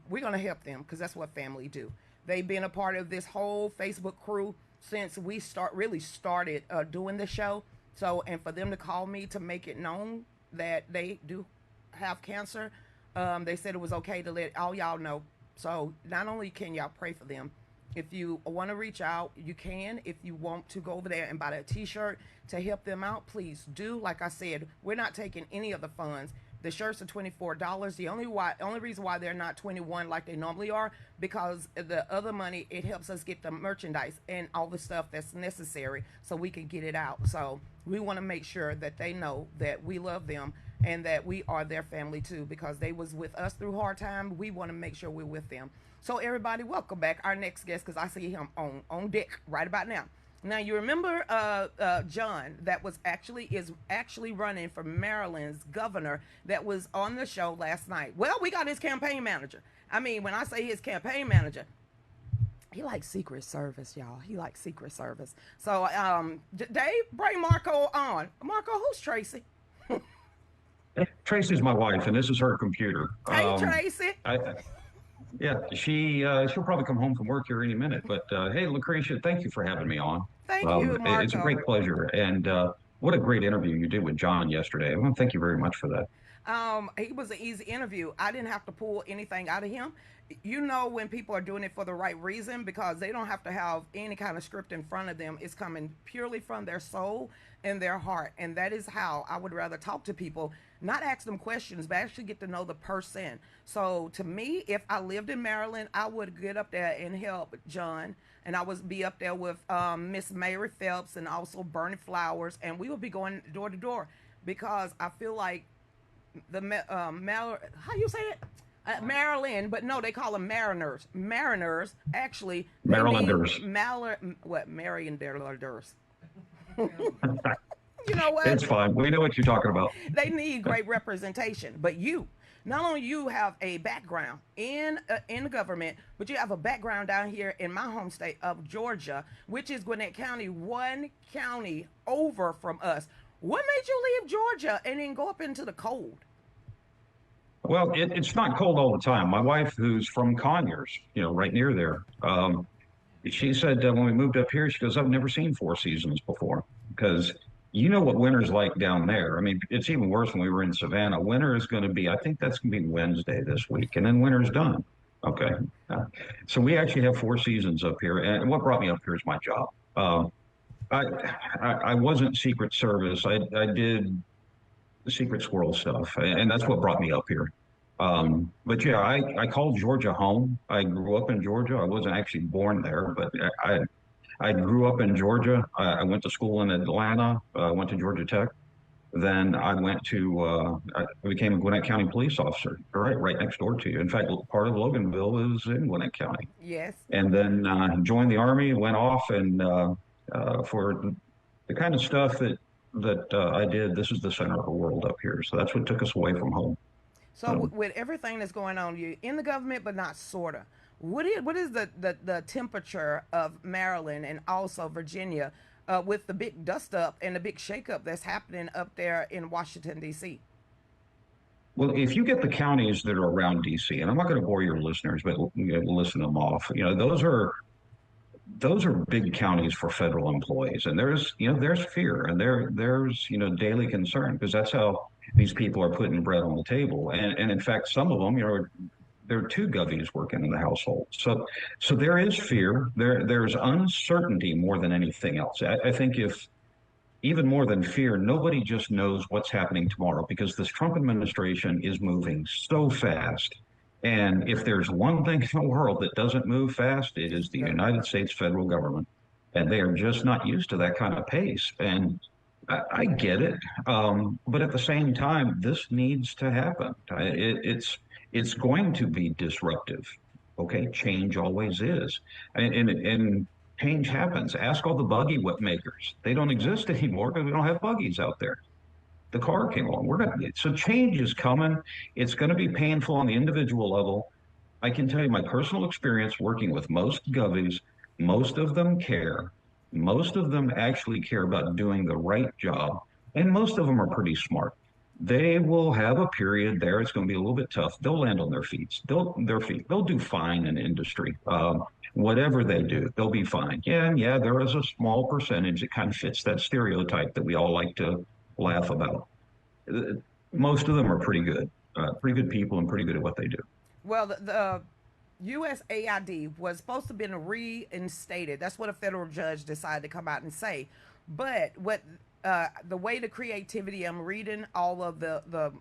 we're going to help them because that's what family do. They've been a part of this whole Facebook crew since we really started doing the show. So, and for them to call me to make it known that they do have cancer, they said it was okay to let all y'all know. So, not only can y'all pray for them, if you want to reach out, you can. If you want to go over there and buy that T-shirt to help them out, please do. Like I said, we're not taking any of the funds. The shirts are $24. The only reason why they're not 21 like they normally are, because the other money, it helps us get the merchandise and all the stuff that's necessary so we can get it out. So we want to make sure that they know that we love them and that we are their family too, because they was with us through hard time. We want to make sure we're with them. So everybody, welcome back our next guest, because I see him on deck right about now. Now you remember John that is actually running for Maryland's governor, that was on the show last night. Well, we got his campaign manager. I mean, when I say his campaign manager, he likes Secret Service, y'all. He likes Secret Service. So Dave, bring Marco on. Marco, who's Tracy? Tracy's my wife, and this is her computer. Hey, Tracy. Yeah, she'll probably come home from work here any minute. But hey, Lucretia, thank you for having me on. Thank you, Marco. It's a great pleasure, and what a great interview you did with John yesterday. I want to thank you very much for that. He was an easy interview. I didn't have to pull anything out of him. You know, when people are doing it for the right reason, because they don't have to have any kind of script in front of them. It's coming purely from their soul and their heart. And that is how I would rather talk to people, not ask them questions, but actually get to know the person. So to me, if I lived in Maryland, I would get up there and help John. And I would be up there with Miss Mary Phelps and also burning flowers. And we would be going door to door, because I feel like how you say it? Maryland, but no, they call them Mariners. Mariners, actually. Marylanders. Marylanders. You know what? It's fine. We know what you're talking about. They need great representation. But not only you have a background in the government, but you have a background down here in my home state of Georgia, which is Gwinnett County, one county over from us. What made you leave Georgia and then go up into the cold? Well, it's not cold all the time. My wife, who's from Conyers, right near there, she said when we moved up here, she goes, I've never seen 4 seasons before, because you know what winter's like down there. I mean, it's even worse when we were in Savannah. Winter is going to be, I think that's going to be Wednesday this week, and then winter's done. Okay. So we actually have 4 seasons up here, and what brought me up here is my job. I wasn't Secret Service. I did the Secret Squirrel stuff, and that's what brought me up here. But yeah, I called Georgia home. I grew up in Georgia. I wasn't actually born there, but I grew up in Georgia. I went to school in Atlanta. I went to Georgia Tech. Then I became a Gwinnett County police officer, right next door to you. In fact, part of Loganville is in Gwinnett County. Yes. And then joined the Army, went off, and for the kind of stuff that I did, this is the center of the world up here. So that's what took us away from home. So with everything that's going on, you're in the government, but not sort of. What is the temperature of Maryland and also Virginia with the big dust up and the big shakeup that's happening up there in Washington, D.C.? Well, if you get the counties that are around D.C., and I'm not going to bore your listeners, but listen them off. Those are big counties for federal employees, and there's fear, and there's daily concern, because that's how these people are putting bread on the table. And in fact, some of them, there are 2 govies working in the household. So there is fear. There's uncertainty more than anything else. I think if even more than fear, nobody just knows what's happening tomorrow, because this Trump administration is moving so fast. And if there's one thing in the world that doesn't move fast, it is the United States federal government. And they are just not used to that kind of pace. And I get it. But at the same time, this needs to happen. It's going to be disruptive. Okay, change always is. And change happens. Ask all the buggy whip makers. They don't exist anymore because we don't have buggies out there. The car came along. So change is coming. It's going to be painful on the individual level. I can tell you my personal experience working with most govies, most of them care. Most of them actually care about doing the right job. And most of them are pretty smart. They will have a period there. It's going to be a little bit tough. They'll land on their feet. They'll do fine in industry. Whatever they do, they'll be fine. Yeah, and yeah, there is a small percentage that kind of fits that stereotype that we all like to laugh about. Uh, Most of them are pretty good people and pretty good at what they do. Well, the USAID was supposed to have been reinstated. That's what a federal judge decided to come out and say. But what the way the creativity, I'm reading all of the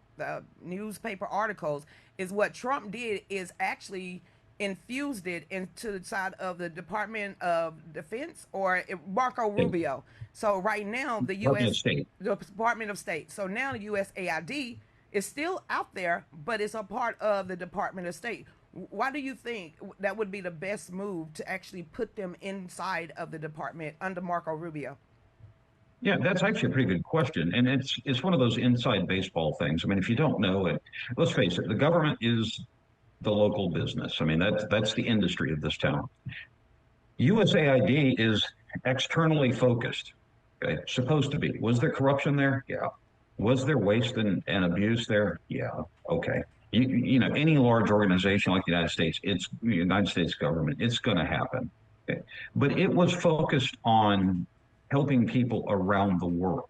newspaper articles, is what Trump did is actually infused it into the side of the Department of Defense or Marco Okay. Rubio. So right now Department of State. The Department of State. So now the USAID is still out there, but it's a part of the Department of State. Why do you think that would be the best move to actually put them inside of the department under Marco Rubio? Yeah, that's actually a pretty good question, and it's one of those inside baseball things. I mean, if you don't know it, let's face it, the government is the local business. I mean, that's the industry of this town. USAID is externally focused. Okay, supposed to be. Was there corruption there? Yeah. Was there waste and abuse there? Yeah. Okay. You know, any large organization like the United States, it's the United States government, it's going to happen. Okay. But it was focused on helping people around the world.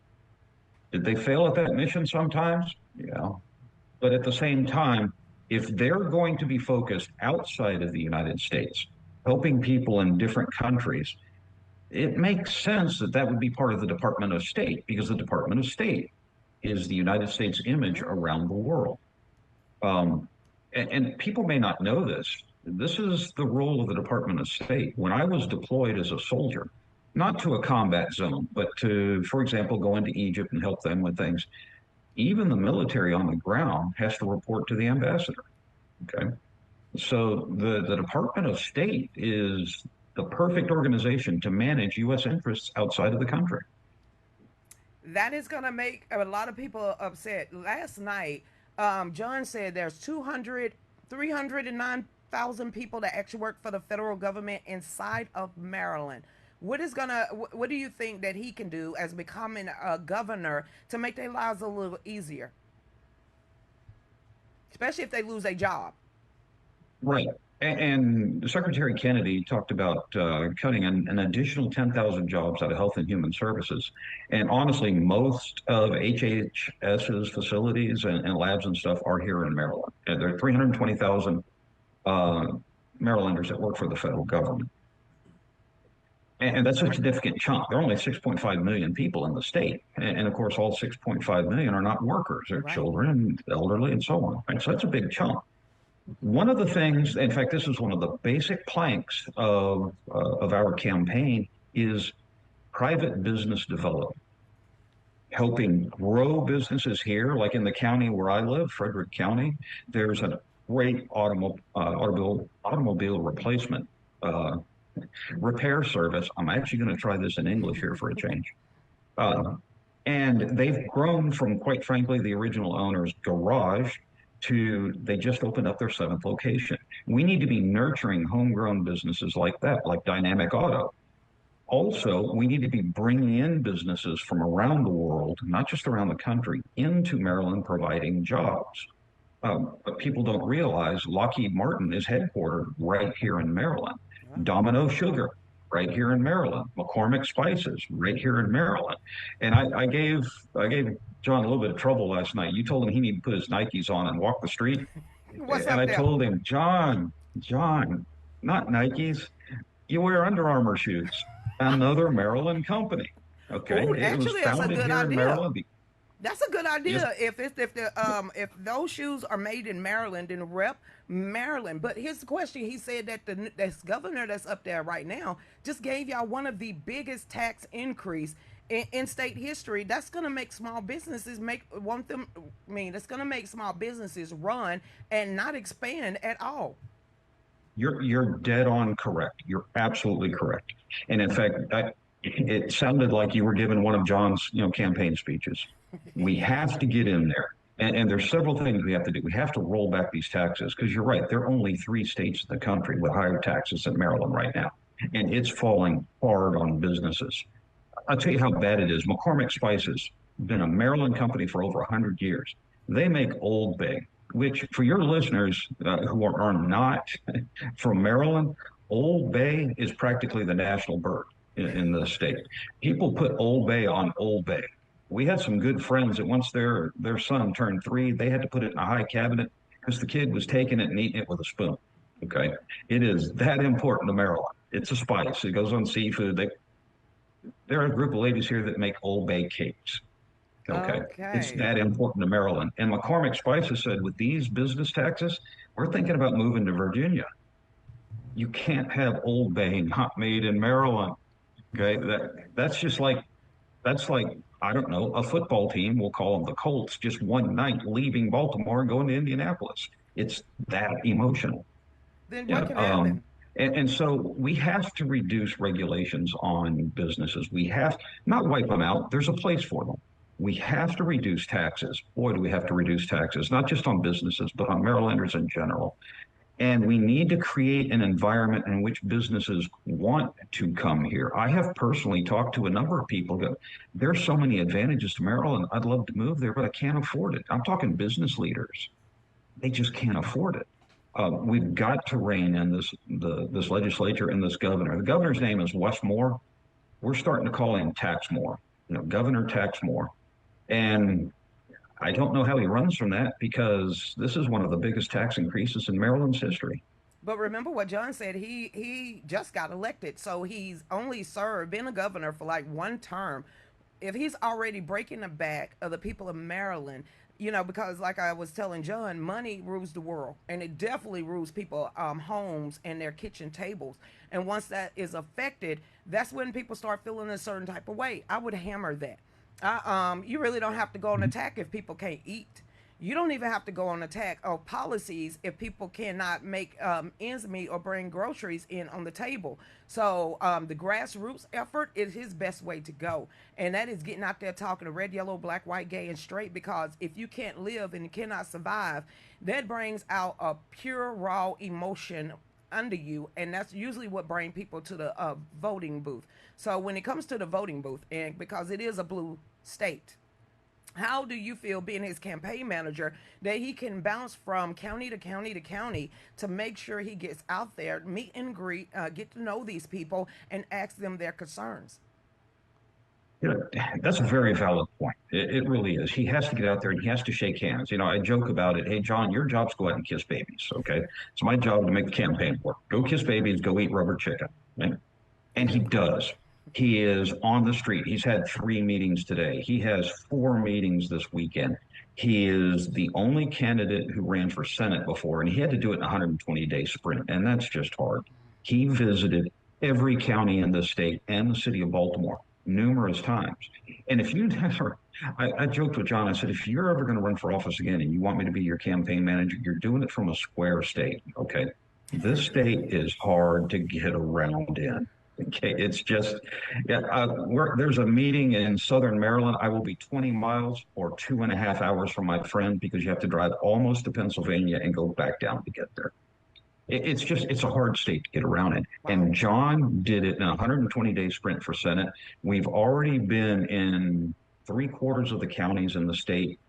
Did they fail at that mission sometimes? Yeah. But at the same time, if they're going to be focused outside of the United States, helping people in different countries, it makes sense that that would be part of the Department of State because the Department of State is the United States image around the world. Um, and people may not know this. This is the role of the Department of State. When I was deployed as a soldier, not to a combat zone, but to, for example, go into Egypt and help them with things, even the military on the ground has to report to the ambassador. Okay. So the Department of State is the perfect organization to manage U.S. interests outside of the country. That is going to make a lot of people upset. Last night, John said there's 309,000 people that actually work for the federal government inside of Maryland. What do you think that he can do as becoming a governor to make their lives a little easier, especially if they lose a job? Right. And Secretary Kennedy talked about cutting an additional 10,000 jobs out of Health and Human Services. And honestly, most of HHS's facilities and labs and stuff are here in Maryland. And there are 320,000 uh, Marylanders that work for the federal government. And that's a significant chunk. There are only 6.5 million people in the state. And of course, all 6.5 million are not workers. They're Right. children, elderly, and so on. Right? So that's a big chunk. One of the things, in fact, this is one of the basic planks of our campaign, is private business development, helping grow businesses here, like in the county where I live, Frederick County. There's a great automobile replacement uh, repair service. I'm actually going to try this in English here for a change. Uh, and they've grown from, quite frankly, the original owner's garage to they just opened up their seventh location. We need to be nurturing homegrown businesses like that, like Dynamic Auto. Also, we need to be bringing in businesses from around the world, not just around the country, into Maryland providing jobs. But people don't realize Lockheed Martin is headquartered right here in Maryland. Domino Sugar, right here in Maryland. McCormick Spices, right here in Maryland. And I gave John a little bit of trouble last night. You told him he needed to put his Nikes on and walk the street, What's and up I there? told him, John, not Nikes. You wear Under Armour shoes. Another Maryland company. Okay, Ooh, it was actually, that's a founded good here in idea. Maryland. That's a good Yes, idea. If those shoes are made in Maryland, then rep Maryland. But here's the question: he said that this governor that's up there right now just gave y'all one of the biggest tax increase in state history. That's gonna make small businesses make want them. I mean, that's gonna make small businesses run and not expand at all. you're dead on correct. You're absolutely correct. And in fact, it sounded like you were giving one of John's, campaign speeches. We have to get in there. And there's several things we have to do. We have to roll back these taxes because you're right. There are only three states in the country with higher taxes than Maryland right now. And it's falling hard on businesses. I'll tell you how bad it is. McCormick Spices. been a Maryland company for over 100 years. They make Old Bay, which for your listeners who are not from Maryland, Old Bay is practically the national bird in the state. People put Old Bay on Old Bay. We had some good friends that once their son turned 3, they had to put it in a high cabinet because the kid was taking it and eating it with a spoon. Okay, it is that important to Maryland. It's a spice. It goes on seafood. There are a group of ladies here that make Old Bay cakes. Okay. It's Okay. that important to Maryland. And McCormick Spices said, with these business taxes, we're thinking about moving to Virginia. You can't have Old Bay not made in Maryland. Okay. That's just like, that's like, I don't know, a football team, we'll call them the Colts, just one night leaving Baltimore and going to Indianapolis. It's that emotional. Then what Yeah. can happen? And so we have to reduce regulations on businesses. We have not wipe them out. There's a place for them. We have to reduce taxes. Boy, do we have to reduce taxes, not just on businesses, but on Marylanders in general. And we need to create an environment in which businesses want to come here. I have personally talked to a number of people that there's so many advantages to Maryland. I'd love to move there, but I can't afford it. I'm talking business leaders. They just can't afford it. We've got to rein in this legislature and this governor. The governor's name is Wes Moore. We're starting to call him Tax Moore, Governor Tax Moore. And I don't know how he runs from that because this is one of the biggest tax increases in Maryland's history. But remember what John said. He just got elected, so he's only served been a governor for like one term. If he's already breaking the back of the people of Maryland, because like I was telling John, money rules the world, and it definitely rules people homes and their kitchen tables. And once that is affected, that's when people start feeling a certain type of way. I would hammer that. You really don't have to go on attack if people can't eat. You don't even have to go on attack of policies if people cannot make ends meet or bring groceries in on the table. So the grassroots effort is his best way to go, and that is getting out there talking to red, yellow, black, white, gay, and straight. Because if you can't live and you cannot survive, that brings out a pure raw emotion under you, and that's usually what brings people to the voting booth. So when it comes to the voting booth, and because it is a blue state, how do you feel being his campaign manager that he can bounce from county to county to county to make sure he gets out there, meet and greet, get to know these people, and ask them their concerns? That's a very valid point. It really is. He has to get out there and he has to shake hands. I joke about it. Hey, John, your job's go out and kiss babies. Okay. It's my job to make the campaign work. Go kiss babies, go eat rubber chicken. Right? And he does. He is on the street. He's had 3 meetings today. He has 4 meetings this weekend. He is the only candidate who ran for Senate before, and he had to do it in a 120-day sprint, and that's just hard. He visited every county in the state and the city of Baltimore numerous times. And if you never, I joked with John, I said, if you're ever going to run for office again and you want me to be your campaign manager, you're doing it from a square state, okay? This state is hard to get around in. Okay, it's just, yeah, there's a meeting in Southern Maryland. I will be 20 miles or 2.5 hours from my friend because you have to drive almost to Pennsylvania and go back down to get there. It's a hard state to get around in. Wow. And John did it in a 120-day sprint for Senate. We've already been in 3/4 of the counties in the state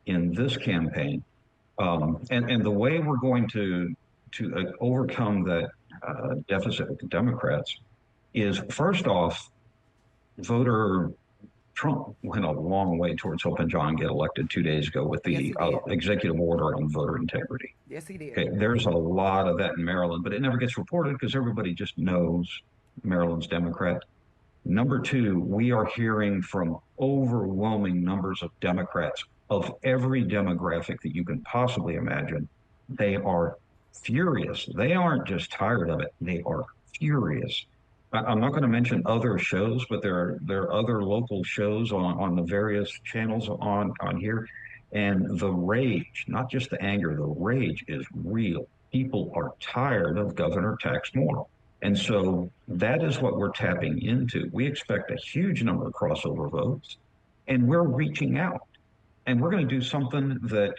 in this campaign. And the way we're going to overcome that deficit with the Democrats is, first off, voter Trump went a long way towards helping John get elected 2 days ago with Yes, he the did. executive order on voter integrity. Yes, he did. Okay, there's a lot of that in Maryland, but it never gets reported because everybody just knows Maryland's Democrat. Number 2, we are hearing from overwhelming numbers of Democrats of every demographic that you can possibly imagine. They are furious. They aren't just tired of it, they are furious. I'm not going to mention other shows, but there are other local shows on the various channels on here. And the rage, not just the anger, the rage is real. People are tired of Governor Tax Moore. And so that is what we're tapping into. We expect a huge number of crossover votes, and we're reaching out. And we're going to do something that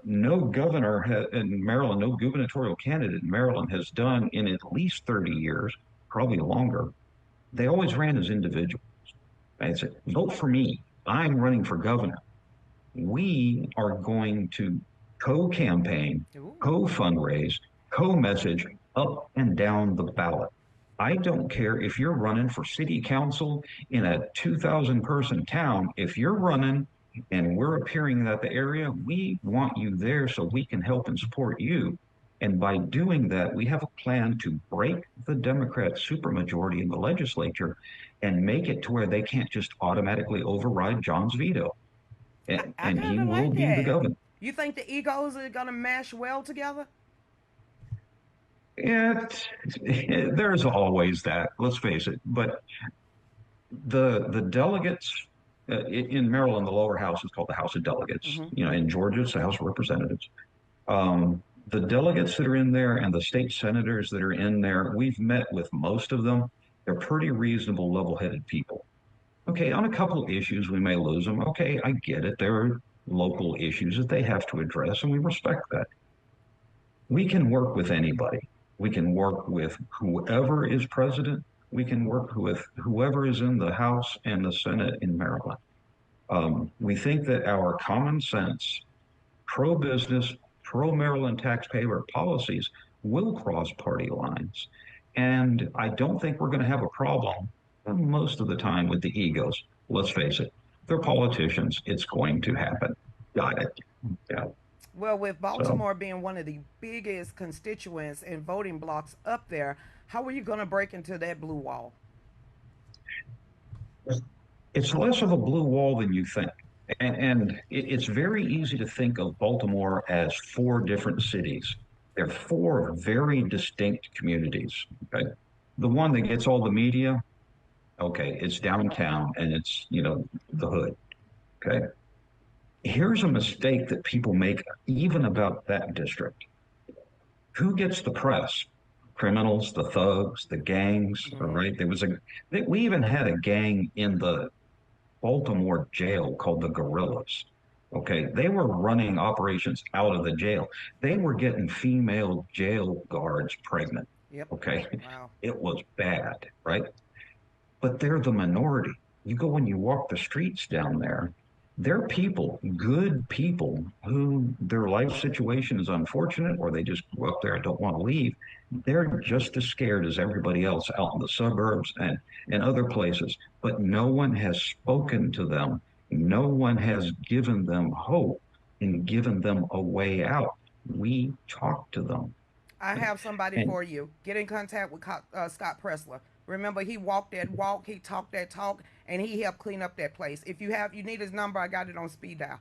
no governor in Maryland, no gubernatorial candidate in Maryland has done in at least 30 years, probably longer. They always ran as individuals. I said, vote for me. I'm running for governor. We are going to co-campaign, Ooh. co-fundraise, co-message up and down the ballot. I don't care if you're running for city council in a 2,000 person town. If you're running and we're appearing in the area, we want you there so we can help and support you. And by doing that, we have a plan to break the Democrat supermajority in the legislature and make it to where they can't just automatically override John's veto. I And he kind of will like be the that. governor. You think the egos are gonna mesh well together? There's always that, let's face it. But the delegates in Maryland, the lower house is called the House of Delegates. Mm-hmm. In Georgia, it's the House of Representatives. The delegates that are in there and the state senators that are in there, we've met with most of them. They're pretty reasonable, level-headed people. Okay, on a couple of issues, we may lose them. Okay, I get it. There are local issues that they have to address, and we respect that. We can work with anybody. We can work with whoever is president. We can work with whoever is in the House and the Senate in Maryland. We think that our common sense, pro business, pro Maryland taxpayer policies will cross party lines. And I don't think we're going to have a problem most of the time with the egos. Let's face it, they're politicians. It's going to happen. Got it. Yeah. Well, with So Baltimore being one of the biggest constituents and voting blocks up there, how are you going to break into that blue wall? it's less of a blue wall than you think. And it's very easy to think of Baltimore as four different cities. They're four very distinct communities. Okay. The one that gets all the media, okay, it's downtown and it's, the hood. Okay. Here's a mistake that people make even about that district. Who gets the press? Criminals, the thugs, the gangs, all Mm-hmm. right? We even had a gang in the Baltimore jail called the Gorillas. Okay, they were running operations out of the jail. They were getting female jail guards pregnant. Yep. Okay, Wow. it was bad, right? But they're the minority. You go and you walk the streets down there, they're people, good people who their life situation is unfortunate or they just go up there and don't want to leave. They're just as scared as everybody else out in the suburbs and other places, but no one has spoken to them. No one has given them hope and given them a way out. We talk to them. I have somebody And for you. Get in contact with Scott Pressler. Remember, he walked that walk, he talked that talk, and he helped clean up that place. If you need his number, I got it on speed dial.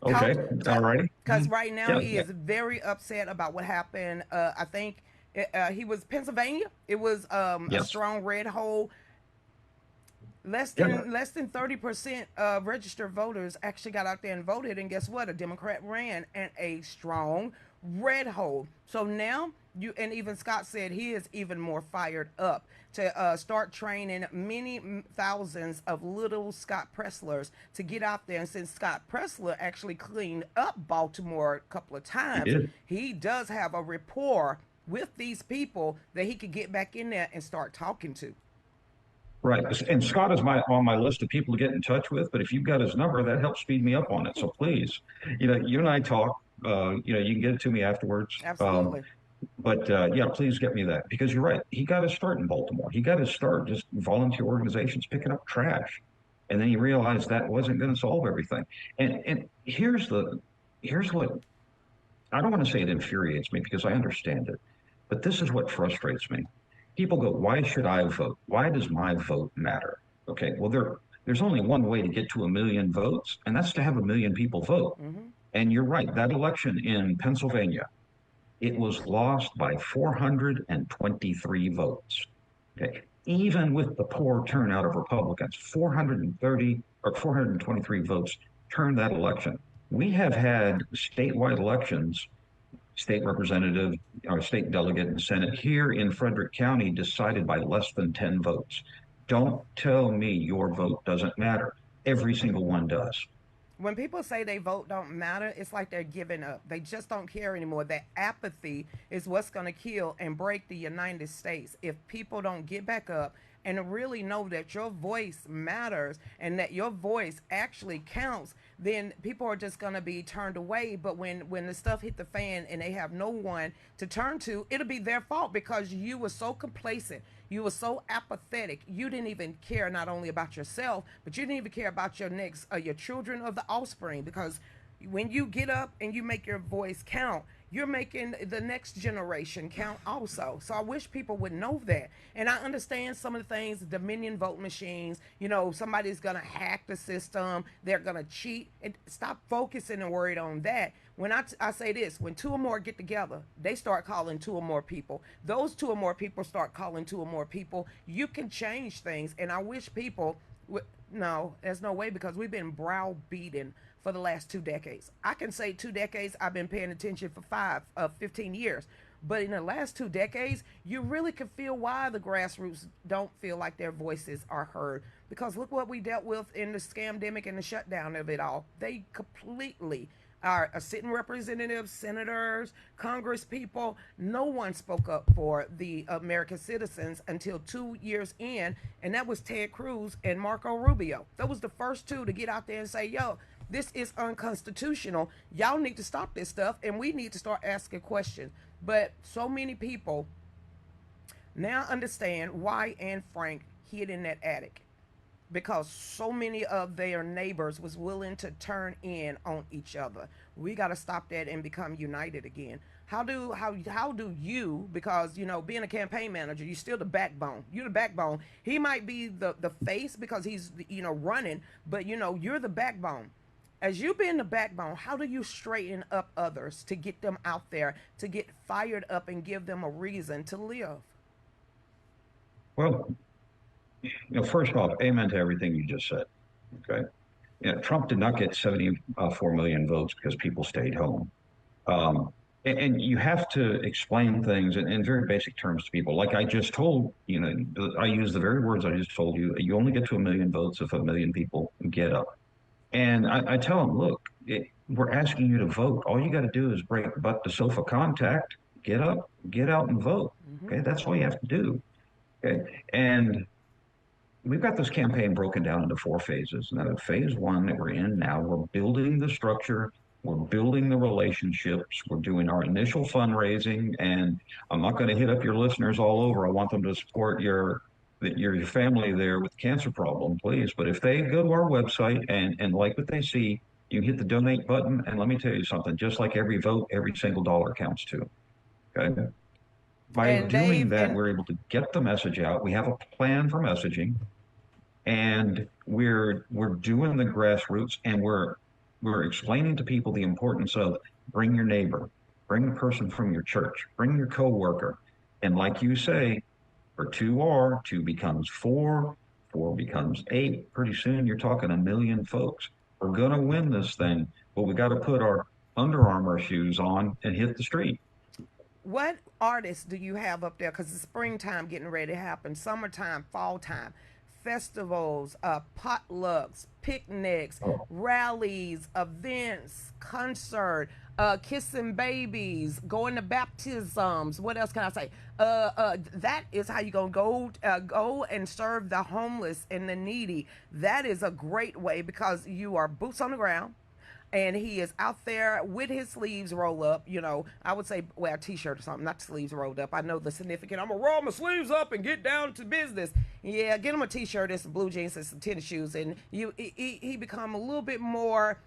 okay, Talk, all righty. because right now Yeah, he is very upset about what happened. I think he was Pennsylvania. It was a yes, strong red hole. Less yeah, than less than 30% of registered voters actually got out there and voted, and guess what? A Democrat ran and a strong red hole. So now you and even Scott said he is even more fired up to start training many thousands of little Scott Presslers to get out there. And since Scott Pressler actually cleaned up Baltimore a couple of he times, did. he does have a rapport with these people that he could get back in there and start talking to. Right. And Scott is on my list of people to get in touch with, but if you've got his number, that helps speed me up on it. So please, you and I talk, you can get it to me afterwards. Absolutely. But yeah, please get me that because you're right. He got to start in Baltimore. He got to start just volunteer organizations picking up trash. And then he realized that wasn't going to solve everything. And here's what I don't want to say it infuriates me because I understand it, but this is what frustrates me. People go, why should I vote? Why does my vote matter? Okay, well, there's only one way to get to a million votes, and that's to have a million people vote. Mm-hmm. And you're right, that election in Pennsylvania, it was lost by 423 votes. Okay, even with the poor turnout of Republicans, 430 or 423 votes turned that election. We have had statewide elections, state representative or state delegate and Senate here in Frederick County decided by less than 10 votes. Don't tell me your vote doesn't matter. Every single one does. When people say they vote don't matter, it's like they're giving up. They just don't care anymore. That apathy is what's going to kill and break the United States if people don't get back up and really know that your voice matters and that your voice actually counts, then people are just going to be turned away. But when the stuff hit the fan and they have no one to turn to, it'll be their fault because you were so complacent. You were so apathetic. You didn't even care not only about yourself, but you didn't even care about your next, your children of the offspring. Because when you get up and you make your voice count, you're making the next generation count also. So I wish people would know that. And I understand some of the things, Dominion vote machines, somebody's going to hack the system, they're going to cheat. And stop focusing and worried on that. When I say this, when two or more get together, they start calling two or more people. Those two or more people start calling two or more people. You can change things. And I wish people no, there's no way, because we've been browbeaten for the last 2 decades. I can say 2 decades. I've been paying attention for 15 years. But in the last 2 decades, you really can feel why the grassroots don't feel like their voices are heard. Because look what we dealt with in the scamdemic and the shutdown of it all. They completely are sitting representatives, senators, Congress people. No one spoke up for the American citizens until 2 years in, and that was Ted Cruz and Marco Rubio. That was the first two to get out there and say, yo, this is unconstitutional. Y'all need to stop this stuff, and we need to start asking questions. But so many people now understand why Anne Frank hid in that attic, because so many of their neighbors was willing to turn in on each other. We got to stop that and become united again. How do you, because being a campaign manager, you're still the backbone. You're the backbone. He might be the face because he's running, but you're the backbone. As you being the backbone, how do you straighten up others to get them out there, to get fired up and give them a reason to live? Well, first off, amen to everything you just said. Okay. Trump did not get 74 million votes because people stayed home. And you have to explain things in very basic terms to people. Like I just told, I use the very words I just told you. You only get to 1 million votes if 1 million people get up. And I tell them, look, we're asking you to vote. All you got to do is break butt to sofa contact, get up, get out and vote. Okay. That's all you have to do. Okay. And we've got this campaign broken down into 4 phases. Now, phase 1 that we're in now, we're building the structure, we're building the relationships, we're doing our initial fundraising, and I'm not going to hit up your listeners all over. I want them to support your family there with the cancer problem, please. But if they go to our website and like what they see, you hit the donate button, and let me tell you something, just like every vote, every single dollar counts too. Okay. By doing that, we're able to get the message out. We have a plan for messaging, and we're doing the grassroots, and we're explaining to people the importance of bring your neighbor, bring a person from your church, bring your coworker, and like you say, for 2 becomes 4, 4 becomes 8. Pretty soon you're talking 1 million folks. We're gonna win this thing, but we got to put our Under Armour shoes on and hit the street. What artists do you have up there? Because it's springtime getting ready to happen, summertime, fall time, festivals, potlucks, picnics, rallies, events, concert, kissing babies, going to baptisms. What else can I say? That is how you're going to go and serve the homeless and the needy. That is a great way, because you are boots on the ground. And he is out there with his sleeves rolled up. I would say wear a t-shirt or something, not sleeves rolled up. I know the significant. I'm going to roll my sleeves up and get down to business. Yeah, get him a t-shirt and some blue jeans and some tennis shoes. And he become a little bit more,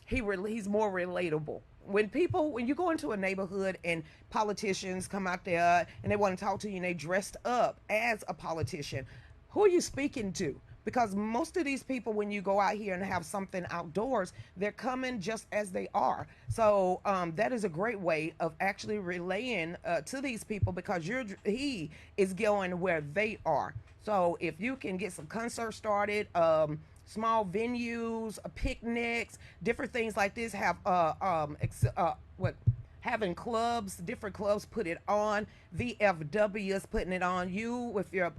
he's more relatable. When you go into a neighborhood and politicians come out there and they want to talk to you and they dressed up as a politician, who are you speaking to? Because most of these people, when you go out here and have something outdoors, they're coming just as they are. So that is a great way of actually relaying to these people, because he is going where they are. So if you can get some concerts started, small venues, picnics, different things like this, have having clubs, different clubs put it on. VFW is putting it on. You with your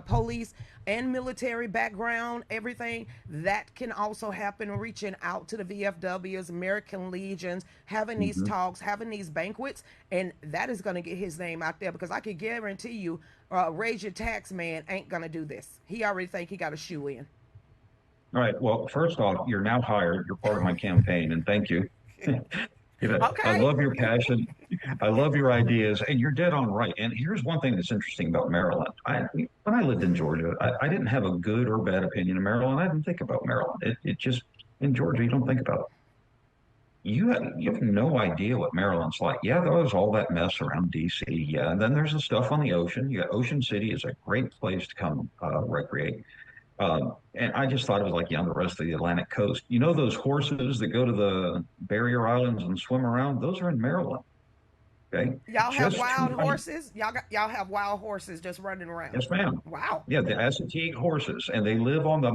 police and military background, everything that can also happen. Reaching out to the VFWs, American Legions, having these Hmm. talks, having these banquets, and that is going to get his name out there because I can guarantee you, raise your tax man ain't going to do this. He already think he got a shoe in. All right. Well, first off, you're now hired. You're part of my campaign, and thank you. I Okay. love your passion. I love your ideas, and you're dead on right. And here's one thing that's interesting about Maryland. When I lived in Georgia, I didn't have a good or bad opinion of Maryland. I didn't think about Maryland. It just in Georgia, you don't think about it. You have no idea what Maryland's like. Yeah, there was all that mess around DC. Yeah, and then there's the stuff on the ocean. You got Ocean City is a great place to come recreate. And I just thought it was like, the rest of the Atlantic coast. You know those horses that go to the barrier islands and swim around? Those are in Maryland. Okay, Y'all have just to wild my horses? Y'all have wild horses just running around. yes, ma'am. Wow. Yeah, the Assateague horses, and they live on the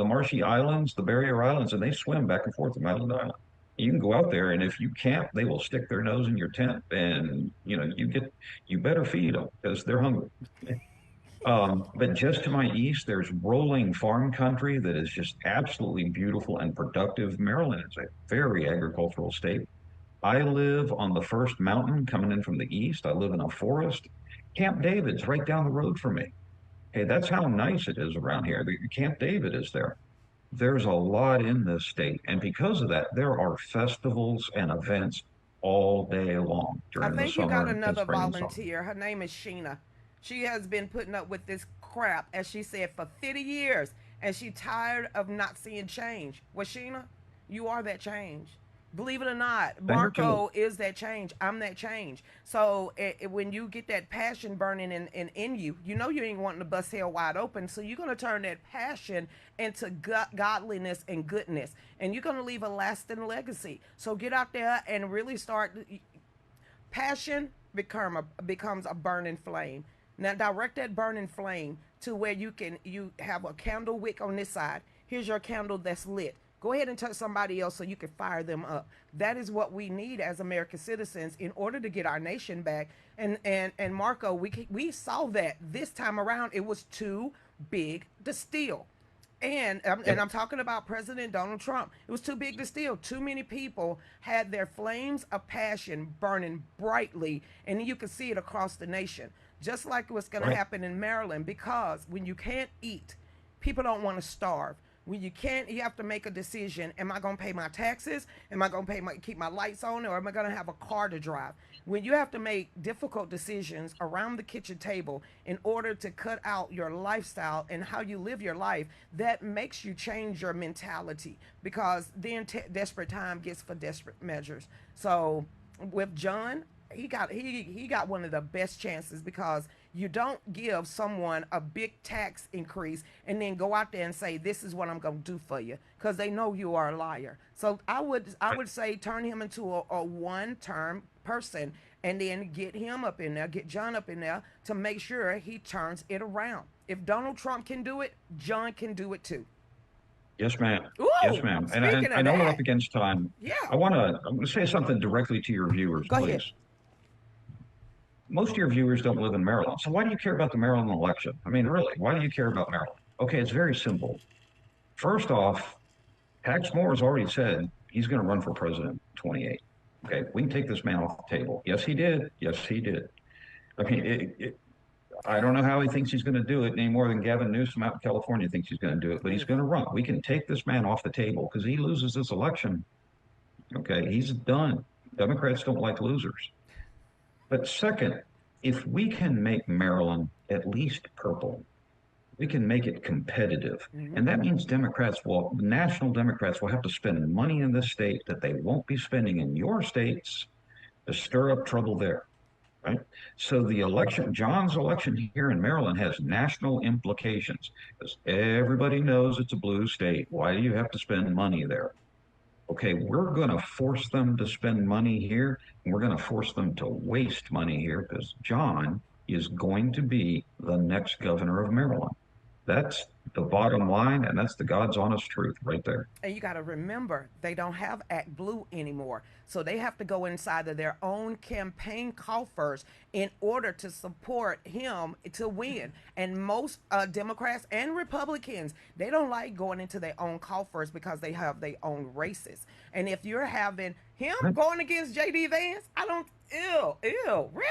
marshy islands, the barrier islands, and they swim back and forth from island to island. You can go out there, and if you camp, they will stick their nose in your tent, and you better feed them because they're hungry. But just to my east, there's rolling farm country that is just absolutely beautiful and productive. Maryland is a very agricultural state. I live on the first mountain coming in from the east. I live in a forest. Camp David's right down the road from me. Hey, that's how nice it is around here. The Camp David is there. There's a lot in this state. And because of that, there are festivals and events all day long I during the think you got summer and another spring and summer. volunteer. Her name is Sheena. She has been putting up with this crap, as she said, for 50 years. And she tired of not seeing change. Well, Sheena, you are that change. Believe it or not, Send her to it. Marco is that change. I'm that change. So when you get that passion burning in you, you know you ain't wanting to bust hell wide open. So you're going to turn that passion into godliness and goodness. And you're going to leave a lasting legacy. So get out there and really start. Passion becomes a burning flame. Now direct that burning flame to where you have a candle wick on this side. Here's your candle that's lit. Go ahead and touch somebody else so you can fire them up. That is what we need as American citizens in order to get our nation back. And Marco, we saw that this time around. It was too big to steal. And Yep. I'm talking about President Donald Trump. It was too big to steal. Too many people had their flames of passion burning brightly, and you could see it across the nation. Just like what's going to Right. happen in Maryland, because when you can't eat, people don't want to starve. When you can't, you have to make a decision. Am I going to pay my taxes? Am I going to keep my lights on, or am I going to have a car to drive? When you have to make difficult decisions around the kitchen table in order to cut out your lifestyle and how you live your life, that makes you change your mentality, because then desperate time gets for desperate measures. So with John, he got one of the best chances, because you don't give someone a big tax increase and then go out there and say, this is what I'm going to do for you, because they know you are a liar. So I would say turn him into a one term person, and then get him up in there, get John up in there to make sure he turns it around. If Donald Trump can do it, John can do it too. Yes, ma'am. Yes, Ooh, ma'am. And speaking I of know we're that, up against time. yeah, I'm going to say something directly to your viewers, go ahead. please. Most of your viewers don't live in Maryland. So why do you care about the Maryland election? I mean, really, why do you care about Maryland? Okay, it's very simple. First off, Pax Moore has already said he's going to run for president in 28. Okay, we can take this man off the table. Yes, he did. Yes, he did. I mean, I don't know how he thinks he's going to do it any more than Gavin Newsom out in California thinks he's going to do it, but he's going to run. We can take this man off the table because he loses this election. Okay, he's done. Democrats don't like losers. But second, if we can make Maryland at least purple, we can make it competitive. Mm-hmm. And that means national Democrats will have to spend money in this state that they won't be spending in your states to stir up trouble there. Right. So John's election here in Maryland has national implications because everybody knows it's a blue state. Why do you have to spend money there? Okay, we're going to force them to spend money here, and we're going to force them to waste money here because John is going to be the next governor of Maryland. That's the bottom line, and that's the God's honest truth right there. And you got to remember, they don't have Act Blue anymore. So they have to go inside of their own campaign coffers in order to support him to win. And most Democrats and Republicans, they don't like going into their own coffers because they have their own races. And if you're having him going against J.D. Vance, I don't, really?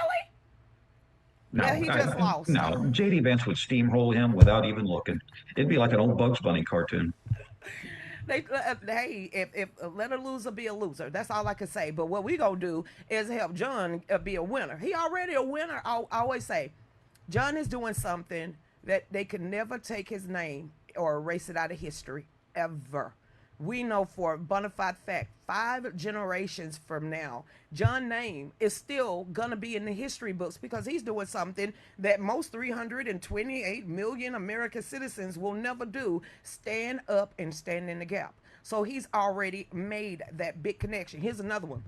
Yeah, No, he just lost. no. JD Vance would steamroll him without even looking. It'd be like an old Bugs Bunny cartoon. Hey, if let a loser be a loser, that's all I can say. But what we gonna do is help John be a winner. He already a winner. I always say, John is doing something that they can never take his name or erase it out of history ever. We know for a bona fide fact, 5 generations from now, John's name is still gonna be in the history books because he's doing something that most 328 million American citizens will never do: stand up and stand in the gap. So he's already made that big connection. Here's another one.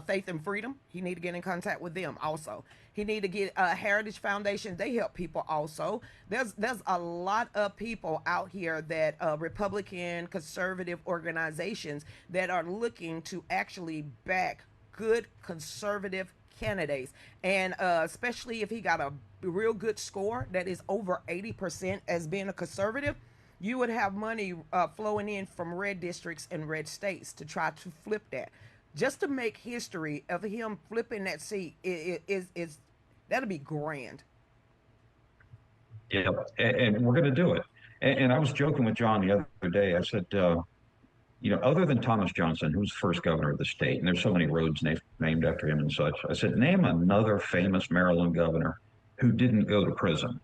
Faith and Freedom. He need to get in contact with them also. He need to get Heritage Foundation. They help people also. There's a lot of people out here that Republican conservative organizations that are looking to actually back good conservative candidates, and especially if he got a real good score that is over 80% as being a conservative, you would have money flowing in from red districts and red states to try to flip that. Just to make history of him flipping that seat is that'll be grand. Yeah, and we're going to do it. And I was joking with John the other day. I said, other than Thomas Johnson, who's the first governor of the state, and there's so many roads named after him and such, I said, name another famous Maryland governor who didn't go to prison.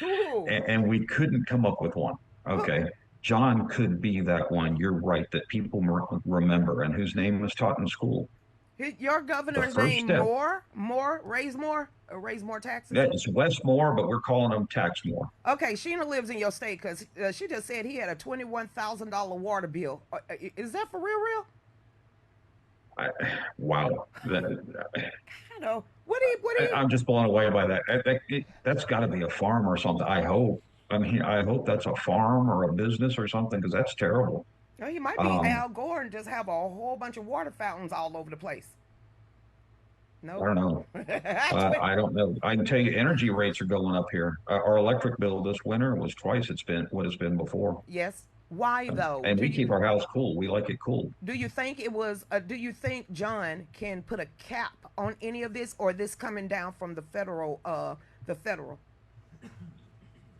Cool. And we couldn't come up with one. Okay. John could be that one. You're right, that people remember, and whose name was taught in school. Your The governor's first name step. raise more taxes. That is Westmore, but we're calling him Taxmore. Okay, Sheena lives in your state because she just said he had a $21,000 water bill. Is that for real? Wow. I know. What do you? I'm just blown away by that. That's got to be a farm or something. I hope. I mean, I hope that's a farm or a business or something because that's terrible. Oh, he might be Um, Al Gore and just have a whole bunch of water fountains all over the place. I Nope. don't know. I don't know. I can tell you, energy rates are going up here. Our electric bill this winter was twice it's been what it's been before. Yes. Why though? And we keep our house cool. We like it cool. Do you think it was? Do you think John can put a cap on any of this, or this coming down from the federal? The federal.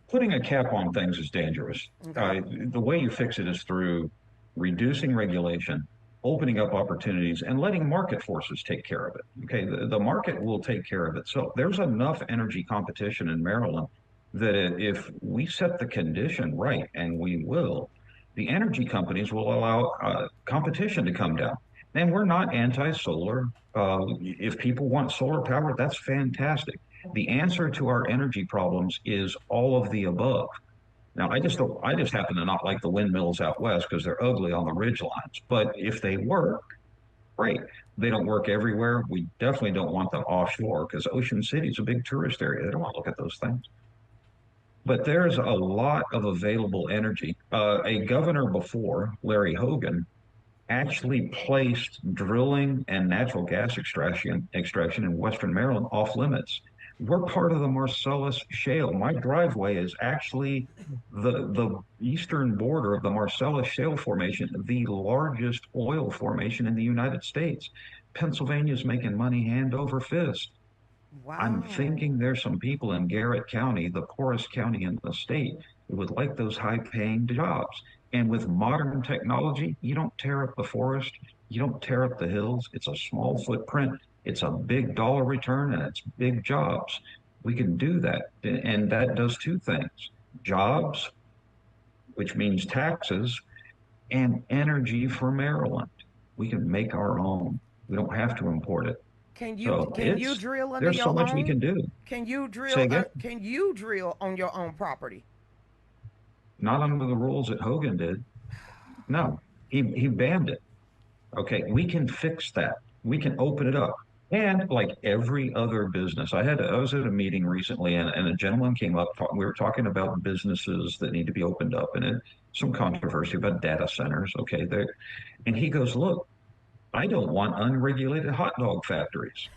Putting a cap on things is dangerous. Okay. The way you fix it is through reducing regulation, opening up opportunities, and letting market forces take care of it. Okay, the market will take care of itself. There's enough energy competition in Maryland that if we set the condition right, and we will, the energy companies will allow competition to come down. And we're not anti-solar. If people want solar power, that's fantastic. The answer to our energy problems is all of the above. Now, I just happen to not like the windmills out west because they're ugly on the ridge lines. But if they work, great. They don't work everywhere. We definitely don't want them offshore because Ocean City is a big tourist area. They don't want to look at those things. But there's a lot of available energy. A governor before, Larry Hogan, actually placed drilling and natural gas extraction in Western Maryland off limits. We're part of the Marcellus Shale. My driveway is actually the eastern border of the Marcellus Shale formation, the largest oil formation in the United States. Pennsylvania's making money hand over fist. I'm Wow. thinking there's some people in Garrett County, the poorest county in the state, who would like those high paying jobs. And with modern technology, you don't tear up the forest, you don't tear up the hills. It's a small footprint, it's a big dollar return, and it's big jobs. We can do that. And that does two things: jobs, which means taxes, and energy for Maryland. We can make our own, we don't have to import it. So Can you drill under there's so your much we own? can do. Say again? Can you drill on your own property? Not under the rules that Hogan did. No, he banned it. Okay, we can fix that. We can open it up. And like every other business, I was at a meeting recently, and a gentleman came up. We were talking about businesses that need to be opened up, and some controversy about data centers. Okay, there, and he goes, "Look, I don't want unregulated hot dog factories."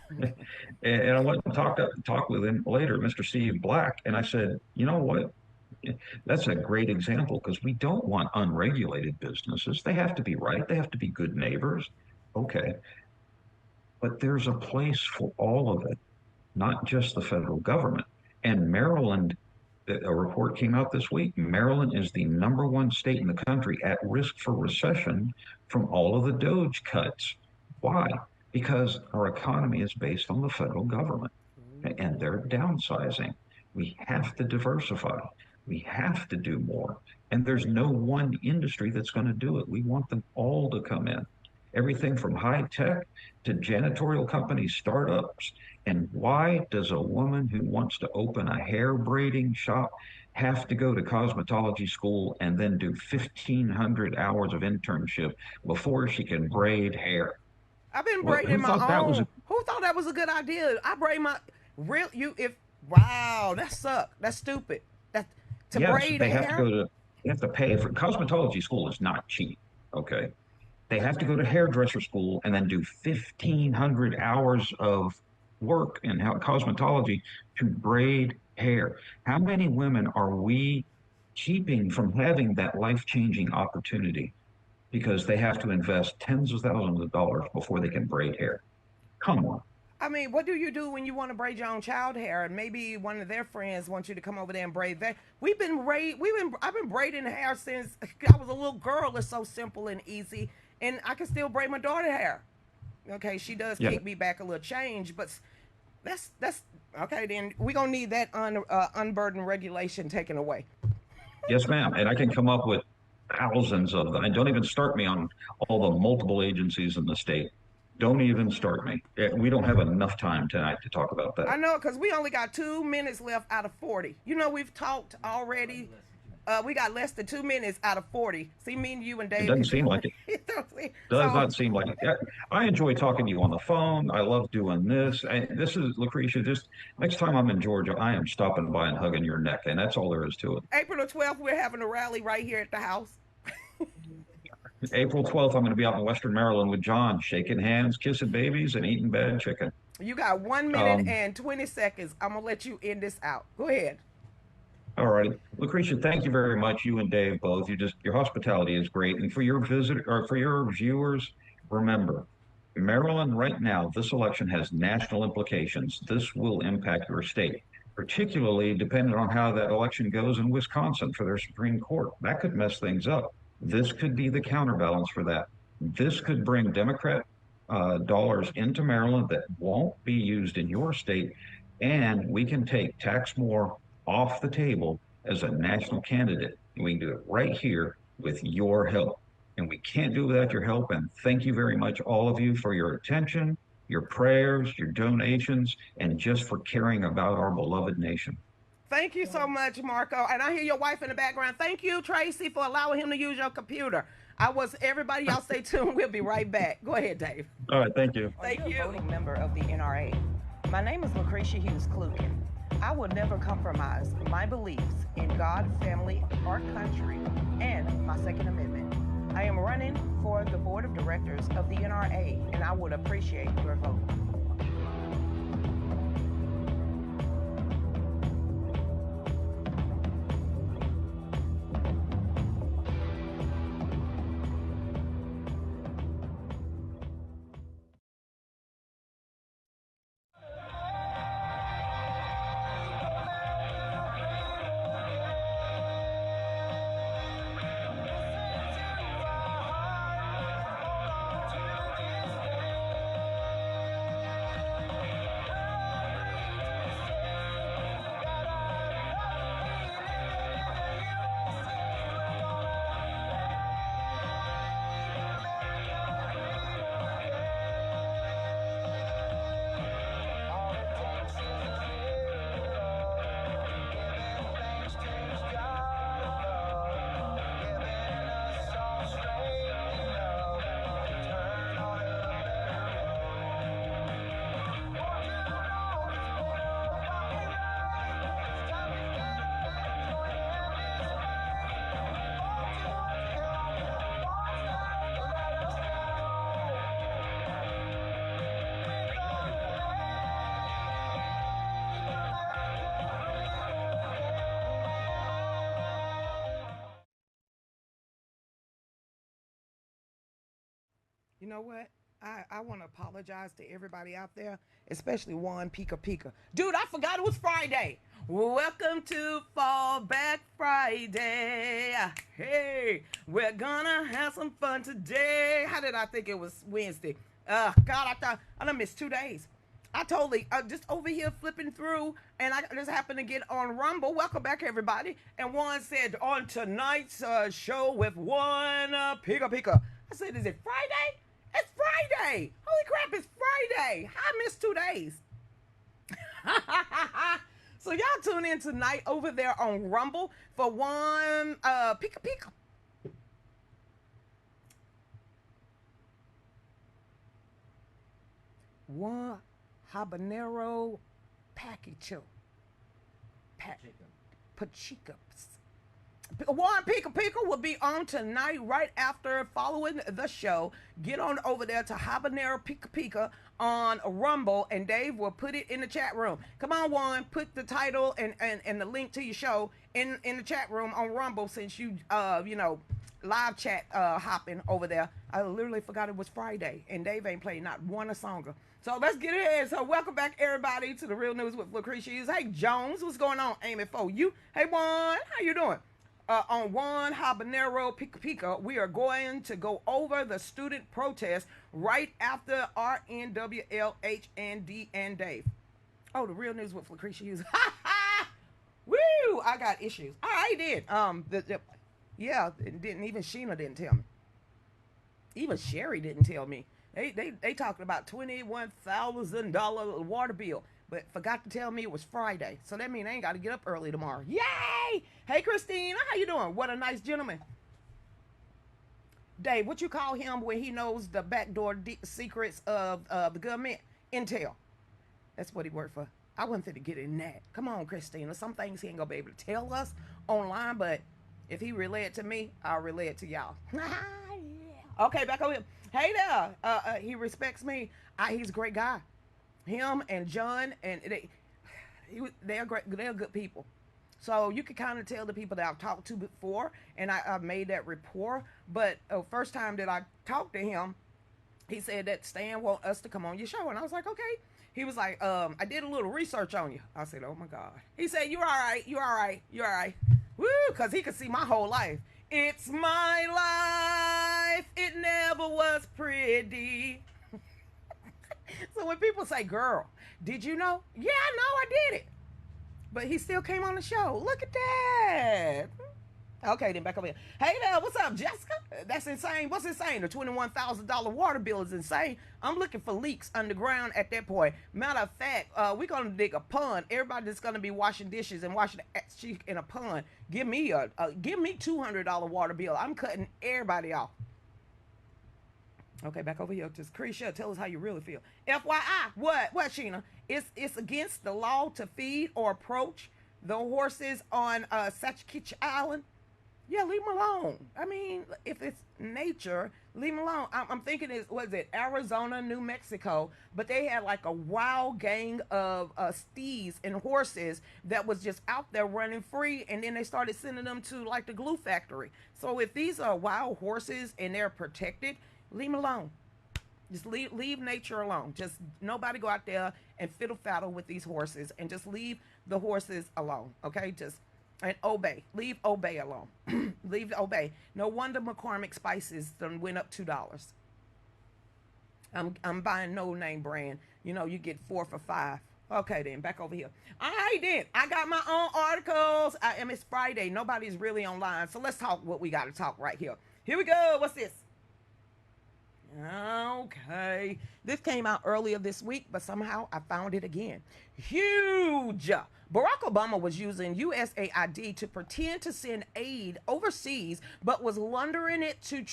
And I went and talked with him later, Mr. Steve Black, and I said, "You know what? That's a great example because we don't want unregulated businesses. They have to be right. They have to be good neighbors." Okay, but there's a place for all of it, not just the federal government. And Maryland, a report came out this week. Maryland is the #1 state in the country at risk for recession from all of the Doge cuts. Why? Because our economy is based on the federal government and they're downsizing. We have to diversify. We have to do more. And there's no one industry that's going to do it. We want them all to come in. Everything from high tech to janitorial companies, startups. And why does a woman who wants to open a hair braiding shop have to go to cosmetology school and then do 1,500 hours of internship before she can braid hair? I've been Well, braiding who my thought that was own. a Who thought that was a good idea? I braid my real you if wow, that suck. That's stupid. That to yes, braid hair. they have to pay for cosmetology school is not cheap. Okay. They have to go to hairdresser school and then do 1,500 hours of work in cosmetology to braid hair. How many women are we keeping from having that life-changing opportunity because they have to invest tens of thousands of dollars before they can braid hair? Come on. I mean, what do you do when you want to braid your own child hair, and maybe one of their friends wants you to come over there and braid that? I've been braiding hair since I was a little girl. It's so simple and easy, and I can still braid my daughter hair. Okay, she does Yeah. kick me back a little change, but that's okay. Then we gonna need that unburdened regulation taken away. Yes, ma'am. And I can come up with thousands of them. And don't even start me on all the multiple agencies in the state. Don't even start me. We don't have enough time tonight to talk about that. I know, because we only got 2 minutes left out of 40. You know, we've talked already. We got less than 2 minutes out of 40. See, me and you and It Dave doesn't could. seem like it. Does So not seem like it. Yeah, I enjoy talking to you on the phone. I love doing this. And this is Lucretia. Just next time I'm in Georgia, I am stopping by and hugging your neck, and that's all there is to it. April the 12th, we're having a rally right here at the house. April 12th, I'm going to be out in Western Maryland with John, shaking hands, kissing babies, and eating bad chicken. You got 1 minute Um, and 20 seconds. I'm gonna let you end this out. Go ahead. All righty. Lucretia, thank you very much. You and Dave both. Your hospitality is great. And for your for your viewers, remember, Maryland right now, this election has national implications. This will impact your state, particularly depending on how that election goes in Wisconsin for their Supreme Court. That could mess things up. This could be the counterbalance for that. This could bring Democrat dollars into Maryland that won't be used in your state, and we can take tax more off the table as a national candidate. And we can do it right here with your help. And we can't do it without your help. And thank you very much, all of you, for your attention, your prayers, your donations, and just for caring about our beloved nation. Thank you so much, Marco. And I hear your wife in the background. Thank you, Tracy, for allowing him to use your computer. I was everybody. Y'all stay tuned. We'll be right back. Go ahead, Dave. All right, thank you. Thank you. Voting member of the NRA. My name is Lucretia Hughes Kluken. I will never compromise my beliefs in God, family, our country, and my Second Amendment. I am running for the board of directors of the NRA, and I would appreciate your vote. You know what? I want to apologize to everybody out there, especially Juan Pika Pika. Dude, I forgot it was Friday. Welcome to Fallback Friday. Hey, we're gonna have some fun today. How did I think it was Wednesday? God, I done missed 2 days. I totally just over here flipping through, and I just happened to get on Rumble. Welcome back, everybody. And Juan said on tonight's show with Juan Pika Pika. I said, is it Friday? It's Friday. Holy crap, it's Friday. I missed 2 days. So y'all tune in tonight over there on Rumble for Juan Pika Pika. One habanero paquicho. Pachica. Juan Pika Pika will be on tonight right after following the show. Get on over there to Habanero Pika Pika on Rumble, and Dave will put it in the chat room. Come on, Juan, put the title and the link to your show in the chat room on Rumble, since you live chat hopping over there. I literally forgot it was Friday, and Dave ain't played not one song. So let's get it in. So welcome back, everybody, to the Real News with Lucretia Hughes. Hey, Jones, what's going on? Aiming for you. Hey, Juan, how you doing? On Juan Habanero Pika Pika, we are going to go over the student protest right after RNWLH and D and Dave. Oh, the Real News with Lucretia Hughes. Woo! I got issues. I did. Yeah, didn't even Sheena didn't tell me. Even Sherry didn't tell me. They talking about $21,000 water bill, but forgot to tell me it was Friday. So that means I ain't got to get up early tomorrow. Yay! Hey, Christina, how you doing? What a nice gentleman. Dave, what you call him when he knows the backdoor secrets of the government? Intel. That's what he worked for. I wasn't fit to get in that. Come on, Christina. Some things he ain't going to be able to tell us online, but if he relay it to me, I'll relay it to y'all. Okay, back over here. Hey there. He respects me. He's a great guy. Him and John, and they're great. They're good people. So you can kind of tell the people that I've talked to before, and I've made that rapport. But first time that I talked to him, he said that Stan want us to come on your show, and I was like, okay. He was like, I did a little research on you. I said, oh my God. He said, you're all right. You're all right. You're all right. Woo, because he could see my whole life. It's my life. It never was pretty. So when people say, girl, did you know? Yeah, I know I did it. But he still came on the show. Look at that. Okay, then back over here. Hey there, what's up, Jessica? That's insane. What's insane? The $21,000 water bill is insane. I'm looking for leaks underground at that point. Matter of fact, we're going to dig a pond. Everybody that's going to be washing dishes and washing the ass cheek in a pond, give me $200 water bill. I'm cutting everybody off. Okay, back over here. Just Krisha, tell us how you really feel. FYI, what, Sheena? It's against the law to feed or approach the horses on Satchkich Island. Yeah, leave them alone. I mean, if it's nature, leave them alone. I'm thinking Arizona, New Mexico, but they had like a wild gang of steeds and horses that was just out there running free, and then they started sending them to like the glue factory. So if these are wild horses and they're protected, leave them alone. Just leave nature alone. Just nobody go out there and fiddle faddle with these horses, and just leave the horses alone. Okay, and obey. Leave obey alone. Leave obey. No wonder McCormick Spices done went up $2. I'm buying no name brand. You know, you get 4 for $5. Okay, then back over here. All right, then I got my own articles. It's Friday. Nobody's really online, so let's talk what we got to talk right here. Here we go. What's this? Okay, this came out earlier this week, but somehow I found it again. Huge. Barack Obama was using USAID to pretend to send aid overseas, but was laundering it to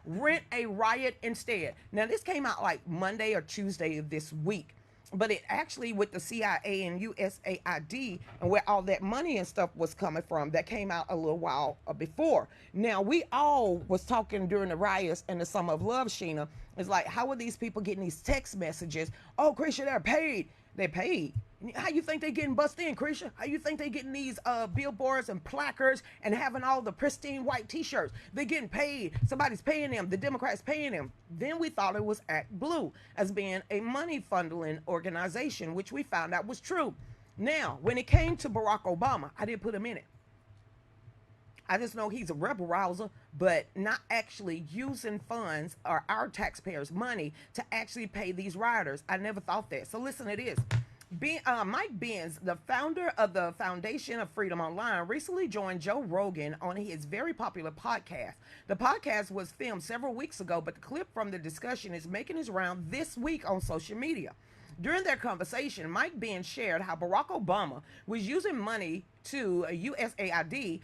rent a riot instead. Now, this came out like Monday or Tuesday of this week, but it actually, with the CIA and USAID and where all that money and stuff was coming from, that came out a little while before. Now, we all was talking during the riots and the Summer of Love, Sheena. It's like, how are these people getting these text messages? Oh, Christian, they're paid. They paid. How you think they getting busted in, Krisha? How you think they getting these billboards and placards and having all the pristine white T-shirts? They getting paid. Somebody's paying them. The Democrats paying them. Then we thought it was Act Blue as being a money funneling organization, which we found out was true. Now, when it came to Barack Obama, I didn't put him in it. I just know he's a rebel rouser, but not actually using funds or our taxpayers' money to actually pay these rioters. I never thought that. So listen to this. Mike Benz, the founder of the Foundation of Freedom Online, recently joined Joe Rogan on his very popular podcast. The podcast was filmed several weeks ago, but the clip from the discussion is making its round this week on social media. During their conversation, Mike Benz shared how Barack Obama was using money to USAID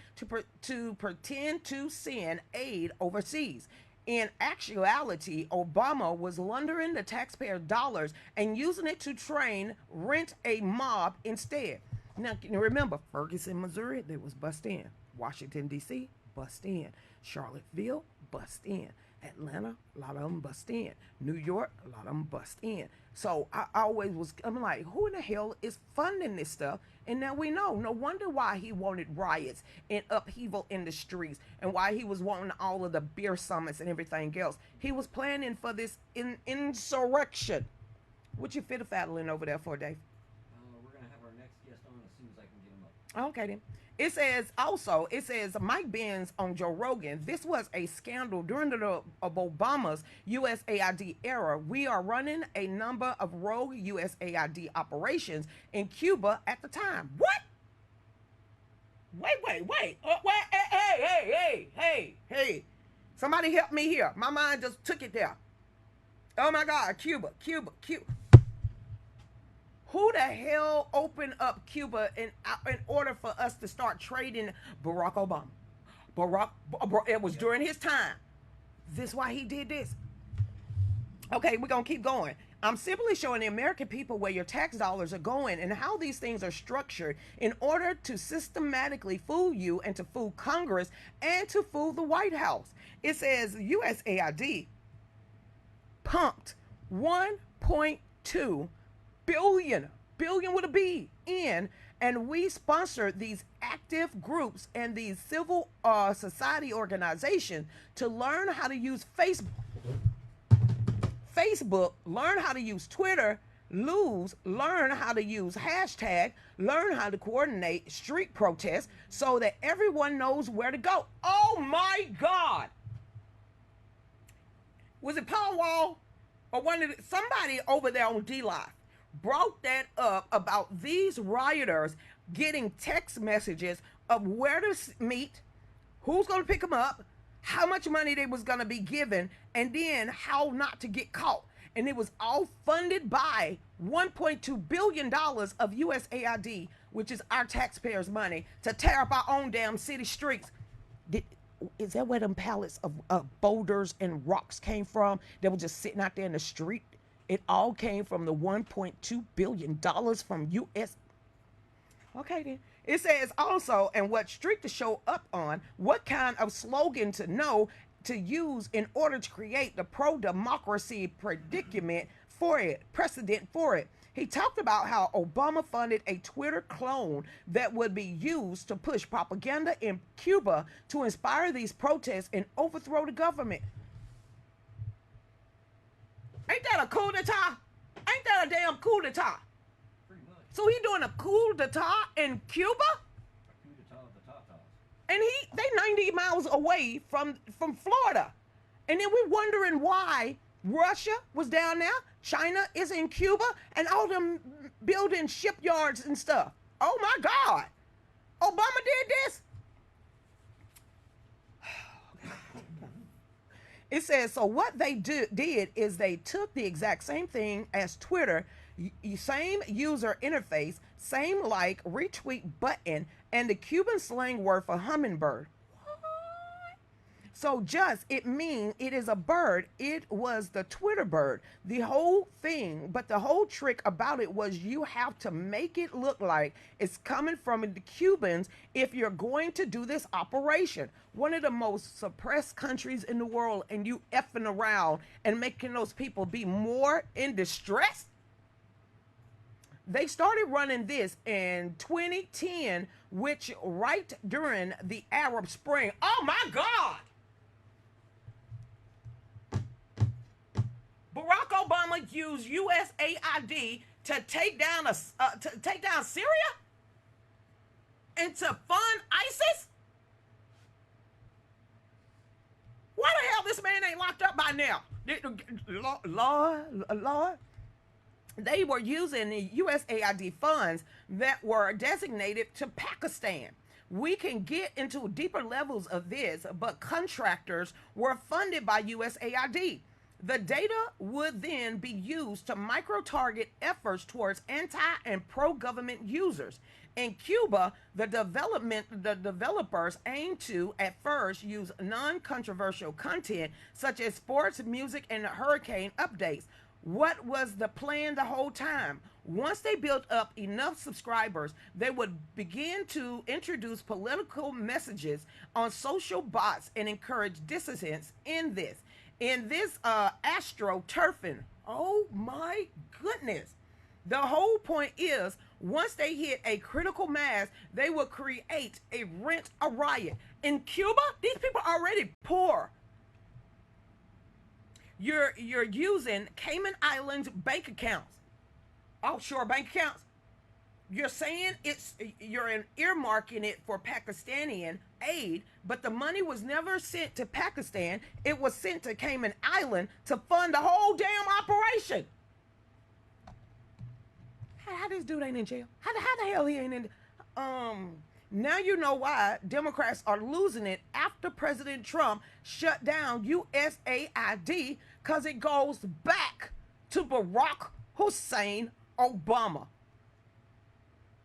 to pretend to send aid overseas. In actuality, Obama was laundering the taxpayer dollars and using it to rent a mob instead. Now, can you remember, Ferguson, Missouri, they was bust in. Washington, D.C., bust in. Charlottesville, bust in. Atlanta, a lot of them bust in. New York, a lot of them bust in. So I'm like, who in the hell is funding this stuff? And now we know. No wonder why he wanted riots and upheaval in the streets and why he was wanting all of the beer summits and everything else. He was planning for this insurrection. What you fiddle-faddling over there for, Dave? We're going to have our next guest on as soon as I can get him up. Okay, then. It says Mike Benz on Joe Rogan, this was a scandal during the of Obama's USAID era. We are running a number of rogue USAID operations in Cuba at the time. What? Wait. Hey. Somebody help me here. My mind just took it there. Oh my God, Cuba. Who the hell opened up Cuba in order for us to start trading Barack Obama? It was during his time. This is why he did this. Okay, we're going to keep going. I'm simply showing the American people where your tax dollars are going and how these things are structured in order to systematically fool you and to fool Congress and to fool the White House. It says USAID pumped 1.2 billion with a B in, and we sponsored these active groups and these civil society organizations to learn how to use Facebook, learn how to use Twitter, learn how to use hashtag, learn how to coordinate street protests so that everyone knows where to go. Oh my God. Was it Paul Wall or somebody over there on D-Live brought that up about these rioters getting text messages of where to meet, who's going to pick them up, how much money they was going to be given, and then how not to get caught. And it was all funded by $1.2 billion of USAID, which is our taxpayers' money, to tear up our own damn city streets. Is that where them pallets of boulders and rocks came from that were just sitting out there in the street? It all came from the $1.2 billion from U.S. Okay, then. It says also, and what street to show up on, what kind of slogan to know to use in order to create the pro-democracy precedent for it. He talked about how Obama funded a Twitter clone that would be used to push propaganda in Cuba to inspire these protests and overthrow the government. Ain't that a coup d'etat? Ain't that a damn coup d'etat? Pretty much. So he doing a coup d'etat in Cuba? A coup d'etat of the Tatas. And they 90 miles away from Florida. And then we're wondering why Russia was down there, China is in Cuba, and all them building shipyards and stuff. Oh my God. Obama did this? It says, so what they did is they took the exact same thing as Twitter, same user interface, same like, retweet button, and the Cuban slang word for hummingbird. What? So just, it means it is a bird. It was the Twitter bird. The whole thing, but the whole trick about it was you have to make it look like it's coming from the Cubans if you're going to do this operation. One of the most suppressed countries in the world, and you effing around and making those people be more in distress? They started running this in 2010, which right during the Arab Spring. Oh my God! Barack Obama used USAID to take down Syria and to fund ISIS. Why the hell this man ain't locked up by now? Lord. They were using the USAID funds that were designated to Pakistan. We can get into deeper levels of this, but contractors were funded by USAID. The data would then be used to micro-target efforts towards anti and pro-government users. In Cuba, the developers aim to, at first, use non-controversial content such as sports, music, and hurricane updates. What was the plan the whole time? Once they built up enough subscribers, they would begin to introduce political messages on social bots and encourage dissidents in this. AstroTurfing. Oh my goodness. The whole point is, once they hit a critical mass, they would create a riot. In Cuba, these people are already poor. You're using Cayman Islands bank accounts, offshore bank accounts. You're saying you're earmarking it for Pakistani aid, but the money was never sent to Pakistan. It was sent to Cayman Island to fund the whole damn operation. How this dude ain't in jail? How the hell he ain't in? Now you know why Democrats are losing it after President Trump shut down USAID, because it goes back to Barack Hussein Obama.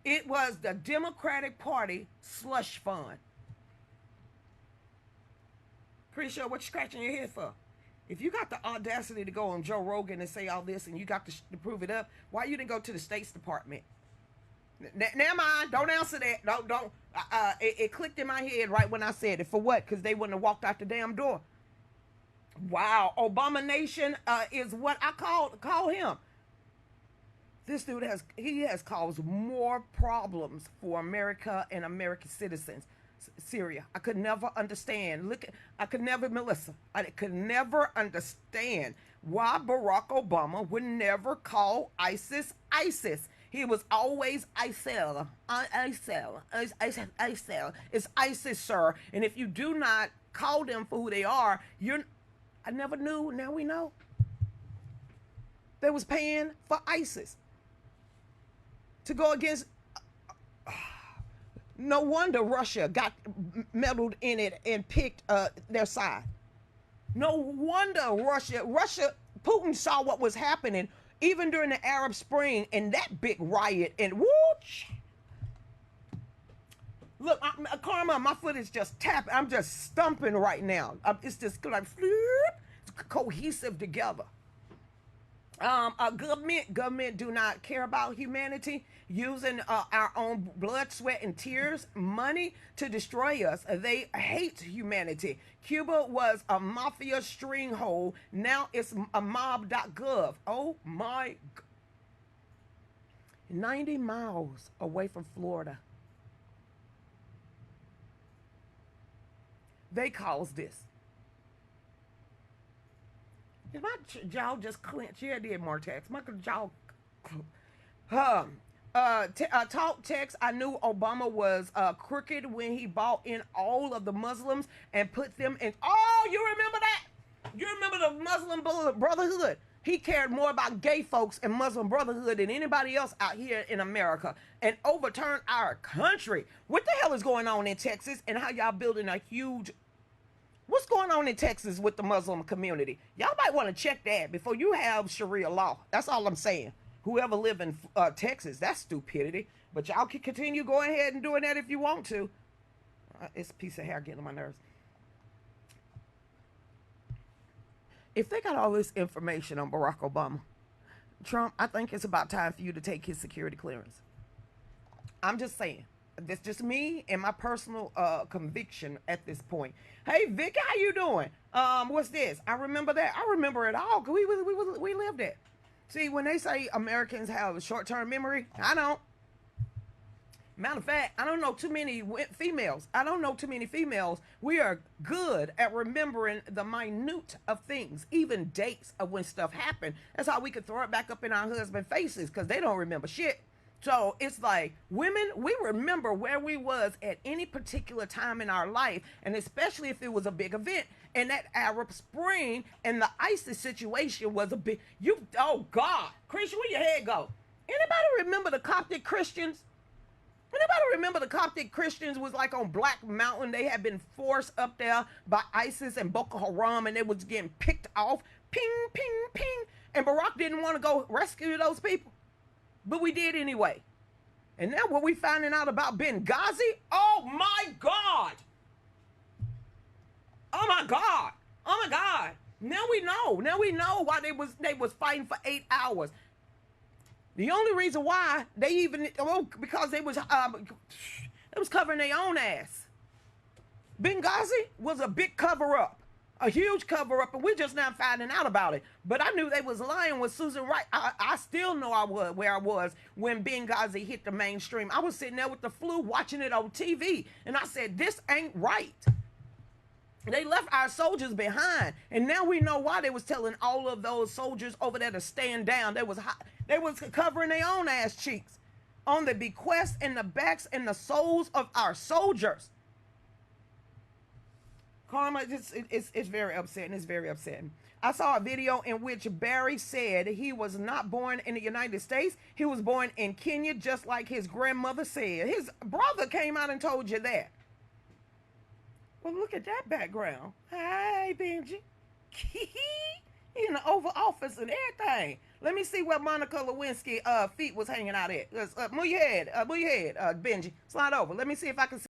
It was the Democratic Party slush fund. Lucretia, what you scratching your head for? If you got the audacity to go on Joe Rogan and say all this and you got to prove it up, why you didn't go to the State's Department? Never mind. Don't answer that. Don't. It clicked in my head right when I said it. For what? Because they wouldn't have walked out the damn door. Wow. Obama-nation is what I call him. This dude has caused more problems for America and American citizens. Syria. I could never understand. Melissa, I could never understand why Barack Obama would never call ISIS ISIS. He was always ISIL. ISIL. It's ISIS, sir. And if you do not call them for who they are, I never knew. Now we know. They was paying for ISIS to go against. No wonder Russia got meddled in it and picked their side. No wonder Putin saw what was happening even during the Arab Spring and that big riot and whoosh. Look, Karma, my foot is just tapping. I'm just stumping right now. It's just like it's cohesive together. Government do not care about humanity, using our own blood, sweat, and tears, money to destroy us. They hate humanity. Cuba was a mafia stringhole. Now it's a mob.gov. Oh my. 90 miles away from Florida. They caused this. Did my jaw just clench? Yeah, it did, Martex. My jaw. Talk text. I knew Obama was crooked when he bought in all of the Muslims and put them in. Oh, you remember that? You remember the Muslim Brotherhood? He cared more about gay folks and Muslim Brotherhood than anybody else out here in America, and overturned our country. What the hell is going on in Texas, and how y'all building a huge... What's going on in Texas with the Muslim community? Y'all might want to check that before you have Sharia law. That's all I'm saying. Whoever live in Texas, that's stupidity. But y'all can continue going ahead and doing that if you want to. It's a piece of hair getting on my nerves. If they got all this information on Barack Obama, Trump, I think it's about time for you to take his security clearance. I'm just saying. That's just me and my personal conviction at this point. Hey, Vicky, how you doing? What's this? I remember that. I remember it all. We lived it. See, when they say Americans have a short-term memory, I don't. Matter of fact, I don't know too many females. I don't know too many females. We are good at remembering the minute of things, even dates of when stuff happened. That's how we could throw it back up in our husband faces because they don't remember shit. So it's like women, we remember where we was at any particular time in our life, and especially if it was a big event. And that Arab Spring and the ISIS situation was a big. Oh God, Christian, where your head go? Anybody remember the Coptic Christians? Anybody remember the Coptic Christians was like on Black Mountain? They had been forced up there by ISIS and Boko Haram, and they was getting picked off. Ping, ping, ping. And Barack didn't want to go rescue those people. But we did anyway. And now what we finding out about Benghazi? Oh my God. Oh my God. Oh my God. Now we know. Now we know why they was fighting for 8 hours. The only reason why they even, because they was covering their own ass. Benghazi was a big cover-up, a huge cover-up, and we're just now finding out about it. But I knew they was lying with Susan Wright. I still know where I was when Benghazi hit the mainstream. I was sitting there with the flu watching it on TV, and I said, this ain't right. They left our soldiers behind, and now we know why they was telling all of those soldiers over there to stand down. They was covering their own ass cheeks on the bequests and the backs and the souls of our soldiers. Karma, it's very upsetting. It's very upsetting. I saw a video in which Barry said he was not born in the United States. He was born in Kenya, just like his grandmother said. His brother came out and told you that. Well, look at that background. Hi, Benji. In the Oval Office and everything. Let me see where Monica Lewinsky feet was hanging out at. Move your head, Benji. Slide over. Let me see if I can see.